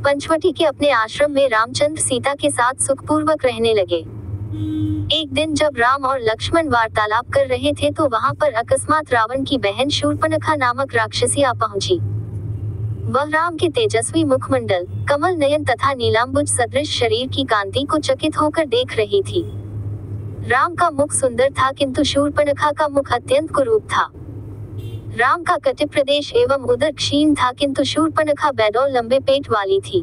पंचवटी के अपने आश्रम में रामचंद्र सीता के साथ सुखपूर्वक रहने लगे। एक दिन जब राम और लक्ष्मण वार्तालाप कर रहे थे तो वहां पर अकस्मात रावण की बहन शूर्पणखा नामक राक्षसी आ पहुंची। वह राम के तेजस्वी मुखमंडल, कमल नयन तथा नीलांबुज सदृश शरीर की कांति को चकित होकर देख रही थी। राम का मुख सुंदर था किंतु शूर्पणखा का मुख अत्यंत कुरूप था। राम का कटि प्रदेश एवं उदर क्षीण था किंतु शूर्पणखा बेडौल लंबे पेट वाली थी।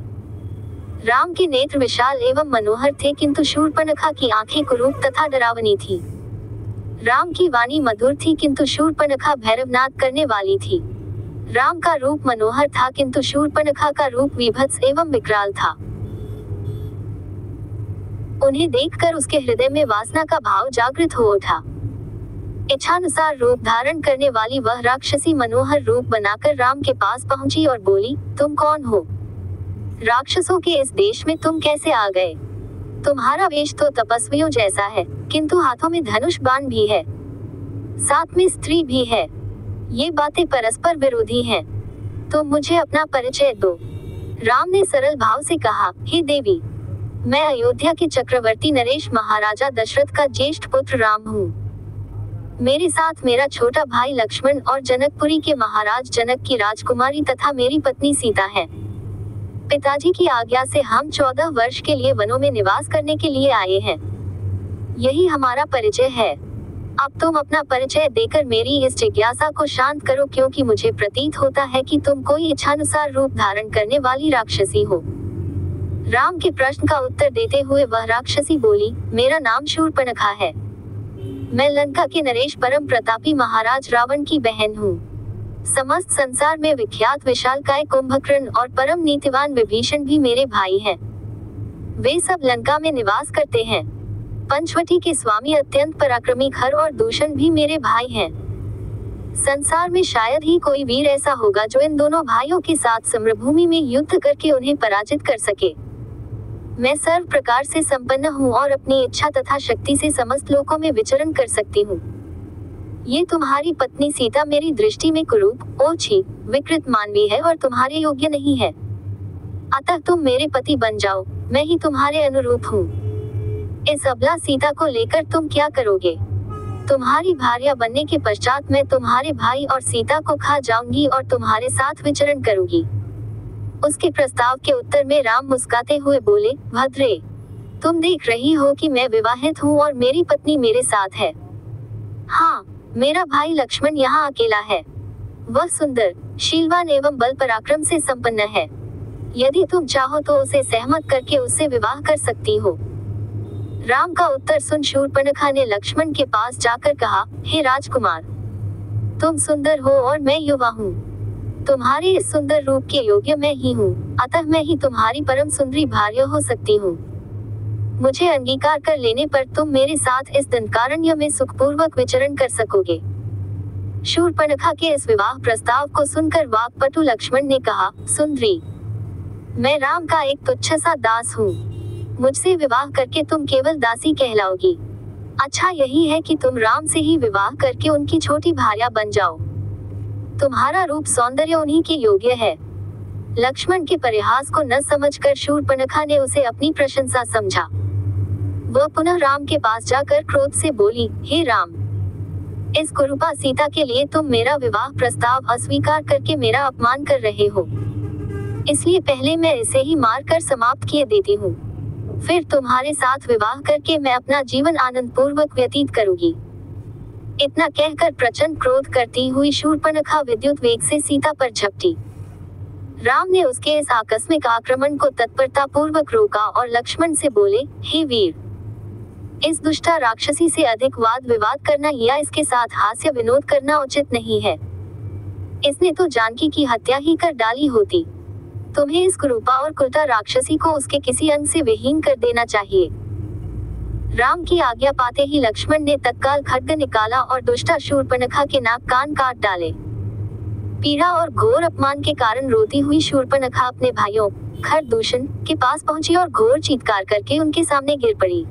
राम के नेत्र विशाल एवं मनोहर थे किंतु शूर्पणखा की आंखें कुरूप तथा डरावनी थी। राम की वाणी मधुर थी किंतु शूर्पणखा भैरवनाद करने वाली थी। राम का रूप मनोहर था किंतु शूर्पणखा का रूप विभत्स एवं विकराल था। उन्हें देखकर उसके हृदय में वासना का भाव जागृत हो उठा। इच्छानुसार रूप धारण करने वाली वह राक्षसी मनोहर रूप बनाकर राम के पास पहुंची और बोली, तुम कौन हो? राक्षसों के इस देश में तुम कैसे आ गए? तुम्हारा वेश तो तपस्वियों जैसा है, किंतु हाथों में धनुष बाण भी है, साथ में स्त्री भी है। ये बातें परस्पर विरोधी हैं। तो मुझे अपना परिचय दो। राम ने सरल भाव से कहा, हे देवी, मैं अयोध्या के चक्रवर्ती नरेश महाराजा दशरथ का ज्येष्ठ पुत्र राम हूँ। मेरे साथ मेरा छोटा भाई लक्ष्मण और जनकपुरी के महाराज जनक की राजकुमारी तथा मेरी पत्नी सीता है। पिताजी की आज्ञा से हम 14 वर्ष के लिए वनों में निवास करने के लिए आए हैं। यही हमारा परिचय है। अब तुम अपना परिचय देकर मेरी इस जिज्ञासा को शांत करो, क्योंकि मुझे प्रतीत होता है कि तुम कोई इच्छानुसार रूप धारण करने वाली राक्षसी हो। राम के प्रश्न का उत्तर देते हुए वह राक्षसी बोली, मेरा नाम शूर्पणखा है। मैं लंका के नरेश परम प्रतापी महाराज रावण की बहन हूँ। समस्त संसार में विख्यात विशालकाय कुंभकर्ण और परम नीतिवान विभीषण भी मेरे भाई हैं। वे सब लंका में निवास करते हैं। पंचवटी के स्वामी अत्यंत पराक्रमी खर और दूषण भी मेरे भाई हैं। संसार में शायद ही कोई वीर ऐसा होगा जो इन दोनों भाइयों के साथ समरभूमि में युद्ध करके उन्हें पराजित कर सके। मैं सर्व प्रकार से संपन्न हूँ और अपनी इच्छा तथा शक्ति से समस्त लोकों में विचरण कर सकती हूँ। ये तुम्हारी पत्नी सीता मेरी दृष्टि में कुरूप, ओछी, विकृत मानवी है और तुम्हारे योग्य नहीं है। अतः तुम मेरे पति बन जाओ, मैं ही तुम्हारे अनुरूप हूँ। इस अबला सीता को लेकर तुम क्या करोगे? तुम्हारी भार्या बनने के पश्चात मैं तुम्हारे भाई और सीता को खा जाऊंगी और तुम्हारे साथ विचरण करूंगी। उसके प्रस्ताव के उत्तर में राम मुस्कुराते हुए बोले, भद्रे, तुम देख रही हो कि मैं विवाहित हूँ और मेरी पत्नी मेरे साथ है। हाँ, मेरा भाई लक्ष्मण यहाँ अकेला है। वह सुंदर, शीलवान एवं बल पराक्रम से संपन्न है। यदि तुम चाहो तो उसे सहमत करके उससे विवाह कर सकती हो। राम का उत्तर सुन शूर्पणखा ने लक्ष्मण के पास जाकर कहा, हे राजकुमार, तुम सुंदर हो और मैं युवा हूँ। तुम्हारे इस सुंदर रूप के योग्य मैं ही हूँ, अतः मैं ही तुम्हारी परम सुंदरी भार्या हो सकती हूँ। मुझे अंगीकार कर लेने पर तुम मेरे साथ इस दंडकारण्य में सुखपूर्वक विचरण कर सकोगे। शूर्पणखा के इस विवाह प्रस्ताव को सुनकर वाक्पटु लक्ष्मण ने कहा, सुंदरी, मैं राम का एक तुच्छ सा दास हूँ। मुझसे विवाह करके तुम केवल दासी कहलाओगी। अच्छा यही है कि तुम राम से ही विवाह करके उनकी छोटी भार्या बन जाओ। तुम्हारा रूप सौंदर्य उन्हीं के योग्य है। लक्ष्मण के परिहास को न समझकर शूर्पणखा ने उसे अपनी प्रशंसा समझा। वह पुनः राम के पास जाकर क्रोध से बोली, हे राम, इस कुरूपा सीता के लिए तुम मेरा विवाह प्रस्ताव अस्वीकार करके मेरा अपमान कर रहे हो। इसलिए पहले मैं इसे ही मार कर समाप्त किए देती हूँ, फिर तुम्हारे साथ विवाह करके मैं अपना जीवन आनंद पूर्वक व्यतीत करूंगी। इतना कहकर प्रचंड क्रोध करती हुई शूर्पणखा विद्युत वेग से सीता पर झपटी। राम ने उसके इस आकस्मिक आक्रमण को तत्परता पूर्वक रोका और लक्ष्मण से बोले, हे वीर, इस दुष्टा राक्षसी से अधिक वाद विवाद करना या इसके साथ हास्य विनोद करना उचित नहीं है। इसने तो जानकी की हत्या ही कर डाली होती। तुम्हें इस कुरूपा और कुलटा राक्षसी को उसके किसी अंग से विहीन कर देना चाहिए। राम की आज्ञा पाते ही लक्ष्मण ने तत्काल खड्ग निकाला और दुष्टा शूर्पणखा के नाक कान काट डाले। पीड़ा और घोर अपमान के कारण रोती हुई शूर्पणखा अपने भाइयों खरदूषण के पास पहुंची और घोर चीत्कार करके उनके सामने गिर पड़ी।